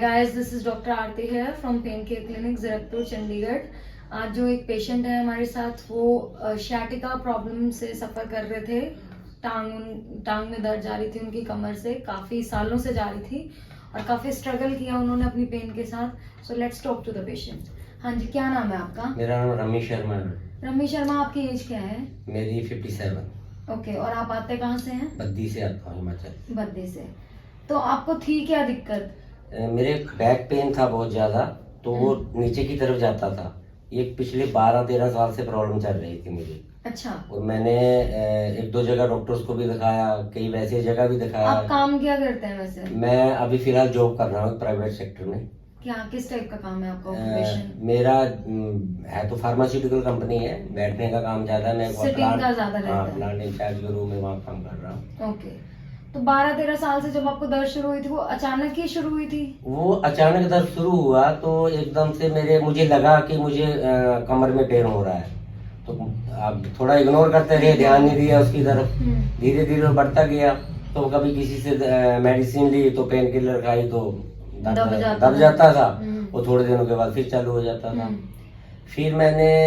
guys, this is Dr. Aarti here from Pain Care Clinic, Zirakpur, Chandigarh. आज जो एक patient है हमारे साथ, वो शाटिका प्रॉब्लम से सफ़र कर रहे थे। टांग में दर्द जा रही थी उनकी कमर से, काफ़ी सालों से जा रही थी और काफ़ी स्ट्रगल किया उन्होंने अपनी पेन के साथ। So let's talk to the patient. हाँ जी, क्या नाम है आपका? मेरा नाम रमेश शर्मा है। रमेश शर्मा, आपकी एज क्या है? मेरी 57। ओके, और आप आते कहाँ से हैं? बद्दी से आता हूँ, हिमाचल। बद्दी से। तो आपको थी क्या दिक्कत? मेरे बैक पेन था बहुत ज्यादा, तो वो नीचे की तरफ जाता था। ये पिछले 12-13 साल से प्रॉब्लम चल रही थी मुझे। अच्छा। और मैंने एक दो जगह डॉक्टर्स को भी दिखाया, कई वैसे जगह भी दिखाया। आप काम क्या करते हैं वैसे? मैं अभी फिलहाल जॉब कर रहा हूँ प्राइवेट सेक्टर में। क्या, किस टाइप का काम है आपका? ऑक्यूपेशन? मेरा है तो फार्मास्यूटिकल कंपनी है, बैठने का काम ज्यादा है। मैं सिटिंग का ज्यादा रहता है। प्लांट इंचार्ज के रूम में वहाँ काम कर रहा हूँ। ओके। तो 12-13 साल से जब आपको दर्द शुरू हुई थी, वो अचानक ही शुरू हुई थी? वो अचानक दर्द शुरू हुआ तो एकदम से मुझे लगा कि मुझे कमर में पेन हो रहा है। तो अब थोड़ा इग्नोर करते रहे, ध्यान नहीं दिया उसकी तरफ। धीरे धीरे बढ़ता गया। तो कभी किसी से मेडिसिन ली तो पेन किलर खाई तो दब जाता था। वो थोड़े दिनों के बाद फिर चालू हो जाता था। फिर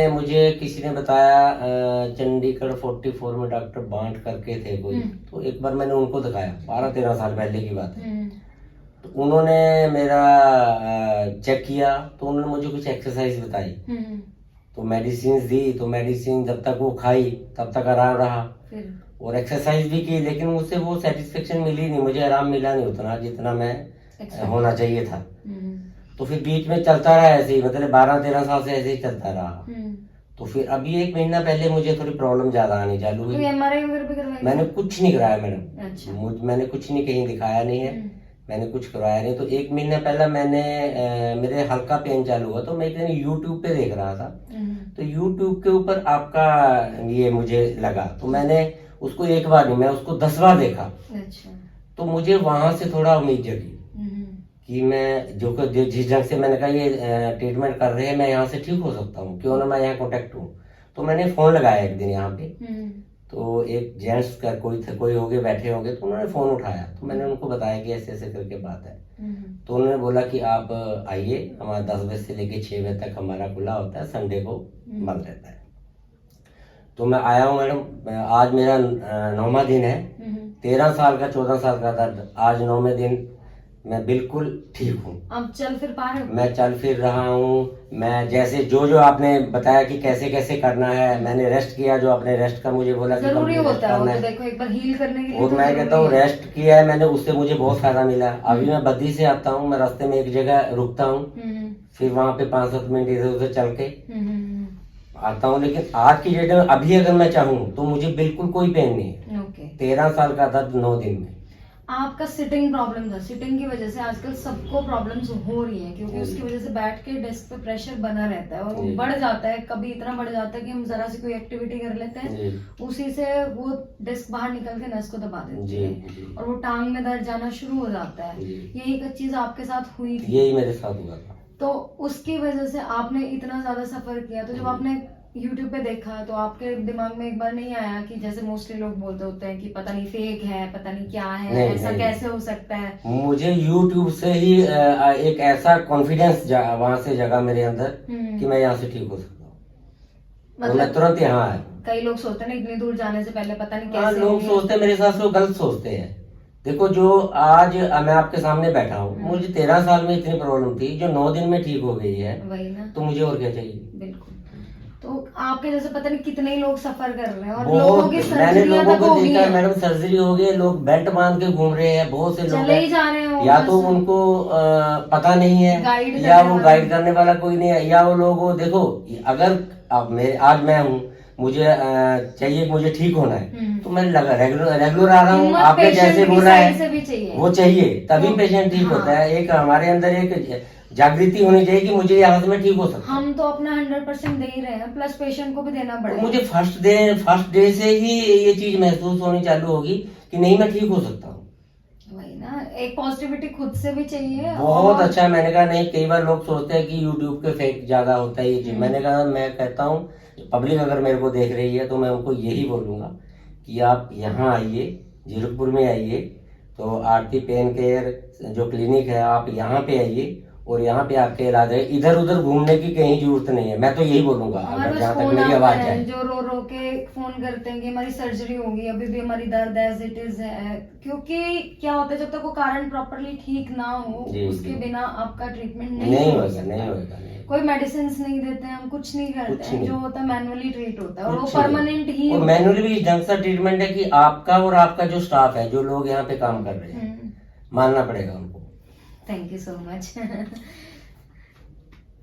मुझे किसी ने बताया, चंडीगढ़ 44 में डॉक्टर बांट करके थे कोई, तो एक बार मैंने उनको दिखाया, 12-13 साल पहले की बात है। तो उन्होंने मेरा चेक किया, तो उन्होंने मुझे कुछ एक्सरसाइज बताई। तो मेडिसिन दी, तो मेडिसिन जब तक वो खाई तब तक आराम रहा। और एक्सरसाइज भी की, लेकिन मुझसे वो सेटिस्फेक्शन मिली नहीं, मुझे आराम मिला नहीं उतना जितना मैं होना चाहिए था। तो फिर बीच में चलता रहा ऐसे ही, मतलब 12-13 साल से ऐसे ही चलता रहा। तो फिर अभी 1 महीना पहले मुझे थोड़ी प्रॉब्लम ज्यादा आनी चालू हुई। एमआरआई वगैरह भी करवाई? मैंने कुछ नहीं कराया मैडम। अच्छा। मैंने कुछ नहीं, कहीं दिखाया नहीं है। मैंने कुछ करवाया नहीं। तो 1 महीना पहले मेरे हल्का पेन चालू हुआ, तो मैं एक दिन यूट्यूब पे देख रहा था। तो यूट्यूब के ऊपर आपका ये मुझे लगा, तो मैंने उसको एक बार नहीं, मैं उसको 10 बार देखा। अच्छा। तो मुझे वहां से थोड़ा उम्मीद जगी कि मैं जिस जगह से मैंने कहा ये ट्रीटमेंट कर रहे हैं, मैं यहाँ से ठीक हो सकता हूँ, क्यों ना मैं यहाँ कॉन्टेक्ट हूँ। तो मैंने फोन लगाया एक दिन यहाँ पे। तो एक जेंट्स का कोई होगे बैठे होंगे, तो उन्होंने फोन उठाया। तो मैंने उनको बताया कि ऐसे ऐसे करके बात है। तो उन्होंने बोला कि आप आइए, हमारा 10 बजे से लेके 6 बजे तक हमारा खुला होता है, संडे को बंद रहता है। तो मैं आया हूँ मैडम, आज मेरा 9वां दिन है। 13 साल का 14 साल का दर्द, आज 9वें दिन मैं बिल्कुल ठीक हूँ। अब चल फिर पा रहे हो? मैं चल फिर रहा हूँ। मैं जैसे जो आपने बताया कि कैसे कैसे करना है, मैंने रेस्ट किया, जो आपने रेस्ट का मुझे बोला कि जरूरी होता है, तो देखो एक बार हील करने के लिए। और मैं कहता हूँ रेस्ट किया है मैंने, उससे मुझे बहुत फायदा मिला। अभी मैं बद्दी से आता हूँ, मैं रास्ते में एक जगह रुकता हूँ, फिर वहाँ पे 5-7 मिनट इधर उधर चल के आता हूँ। लेकिन आज की डेट में अभी अगर मैं चाहूँ तो मुझे बिल्कुल कोई पेन नहीं है। 13 साल का दर्द 9 दिन में। आपका सिटिंग प्रॉब्लम था, सिटिंग की वजह से आजकल सबको प्रॉब्लम्स हो रही है, क्योंकि उसकी वजह से बैठ के डेस्क पे प्रेशर बना रहता है और वो बढ़ जाता है। कभी इतना बढ़ जाता है कि हम जरा सी कोई एक्टिविटी कर लेते हैं, उसी से वो डेस्क बाहर निकल के नस को दबा देती है और वो टांग में दर्द जाना शुरू हो जाता है। यही एक चीज आपके साथ हुई थी? यही मेरे साथ हुआ था। तो उसकी वजह से आपने इतना ज्यादा सफर किया, तो जब आपने YouTube पे देखा तो आपके दिमाग में एक बार नहीं आया कि जैसे मोस्टली लोग बोलते होते हैं कि पता नहीं फेक है, पता नहीं क्या है, ऐसा कैसे हो सकता है? मुझे YouTube से ही एक ऐसा कॉन्फिडेंस वहां से जगा मेरे अंदर कि मैं यहाँ से ठीक हो सकता हूँ। मतलब मैं तुरंत यहाँ आया। कई लोग सोचते हैं ना इतनी दूर जाने से पहले पता नहीं कैसे। लोग सोचते हैं, मेरे साथ लोग गलत सोचते हैं। देखो, जो आज मैं आपके सामने बैठा हूँ, मुझे 13 साल में इतनी प्रॉब्लम थी, जो 9 दिन में ठीक हो गई है, वही ना। तो मुझे और क्या चाहिए? बिल्कुल। तो आपके जैसे पता नहीं कितने ही लोग सफर कर रहे हैं और मैंने लोगों को देखा है मैडम, सर्जरी हो गई, लोग बेल्ट बांध के घूम रहे हैं, बहुत से लोग चले ही जा रहे हैं। या तो उनको पता नहीं है, या वो गाइड करने वाला कोई नहीं है, या वो लोग देखो, अगर आज मैं हूँ, मुझे चाहिए, मुझे ठीक होना है, तो मैं रेगुलर आ रहा हूँ। आपने जैसे बोला है वो चाहिए, तभी पेशेंट ठीक होता है। एक हमारे अंदर एक जागृति होनी चाहिए कि मुझे यहाँ से मैं ठीक हो सकता हूँ। हम तो अपना 100% दे ही रहे हैं, प्लस पेशेंट को भी देना पड़ेगा। मुझे फर्स्ट डे से ही ये चीज महसूस होनी चालू होगी कि नहीं, मैं ठीक हो सकता हूँ। वही ना, एक पॉजिटिविटी खुद से भी चाहिए। बहुत अच्छा। मैंने कहा नहीं, कई बार लोग सोचते हैं कि यूट्यूब पे फेक ज्यादा होता है ये चीज। मैंने कहा, मैं कहता हूँ पब्लिक अगर मेरे को देख रही है तो मैं उनको यही बोलूंगा कि आप यहाँ आइए, जीरकपुर में आइए, तो आरती पेन केयर जो क्लिनिक है, आप यहाँ पे आइए और यहाँ पे आपके इलाज है। इधर उधर घूमने की कहीं जरूरत नहीं है, मैं तो यही बोलूंगा। हमारे अगर पास जहाँ तक फोन मेरी आते आवाज हैं जाए, जो रो रो के फोन करते हैं कि हमारी सर्जरी होगी, अभी भी हमारी दर्द एज इट इज है। क्योंकि क्या होता है, जब तक वो कारण प्रॉपरली ठीक ना हो, जी, उसके जी। बिना आपका ट्रीटमेंट नहीं नहीं हो होगा, सकता। नहीं होगा, नहीं। कोई मेडिसिन नहीं देते हैं, हम कुछ नहीं करते कुछ हैं। नहीं। जो होता है मैनुअली ट्रीट होता है और वो कुछ नहीं। परमानेंट ही और होता है। मैनुअली भी ढंग से ट्रीटमेंट है कि आपका और आपका जो स्टाफ है, जो लोग यहाँ पे काम कर रहे हैं, मानना पड़ेगा उनको। Thank you so much.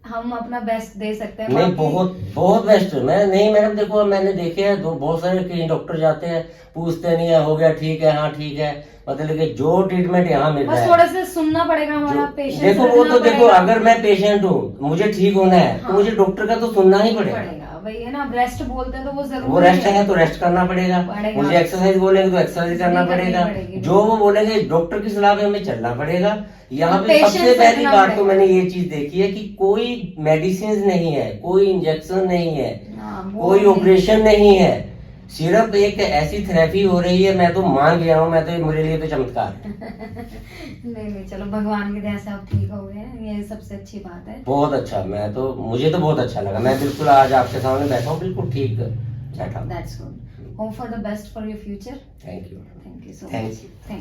हम अपना बेस्ट दे सकते हैं। नहीं, बाकी- बहुत बहुत बेस्ट। मैं नहीं मैडम, देखो मैंने देखे हैं बहुत सारे कई डॉक्टर जाते हैं, पूछते नहीं है, हो गया ठीक है, हाँ ठीक है, मतलब कि जो ट्रीटमेंट यहाँ मिल रहा बस है, थोड़ा सा सुनना पड़ेगा हमारा पेशेंट। देखो वो तो देखो, अगर मैं पेशेंट हूँ, मुझे ठीक होना है, तो मुझे डॉक्टर का तो सुनना ही पड़ेगा। वही है ना, रेस्ट बोलते हैं तो वो जरूर वो रेस्ट है तो रेस्ट करना पड़ेगा। मुझे एक्सरसाइज बोलेंगे तो एक्सरसाइज करना नहीं करनी पड़ेगा। पड़ेगी। जो वो बोलेंगे डॉक्टर की सलाह पे हमें चलना पड़ेगा। यहाँ पे Patience सबसे पहली रखना बात तो पड़ेगा। मैंने ये चीज देखी है कि कोई मेडिसिन नहीं है, कोई इंजेक्शन नहीं है, हाँ, वो कोई नहीं। ऑपरेशन नहीं है, सिर्फ एक ऐसी थेरेपी हो रही है। मैं तो मान गया हूँ, मैं तो, मेरे लिए तो चमत्कार है। नहीं, चलो भगवान की दया से आप ठीक हो गए हैं, ये सबसे अच्छी बात है। बहुत अच्छा, मुझे तो बहुत अच्छा लगा। मैं बिल्कुल आज आपके सामने बैठा हूँ, बिल्कुल ठीक बैठा हूँ। That's good. Hope for the best for your future. Thank you. Thank you so Thank much. you. Thank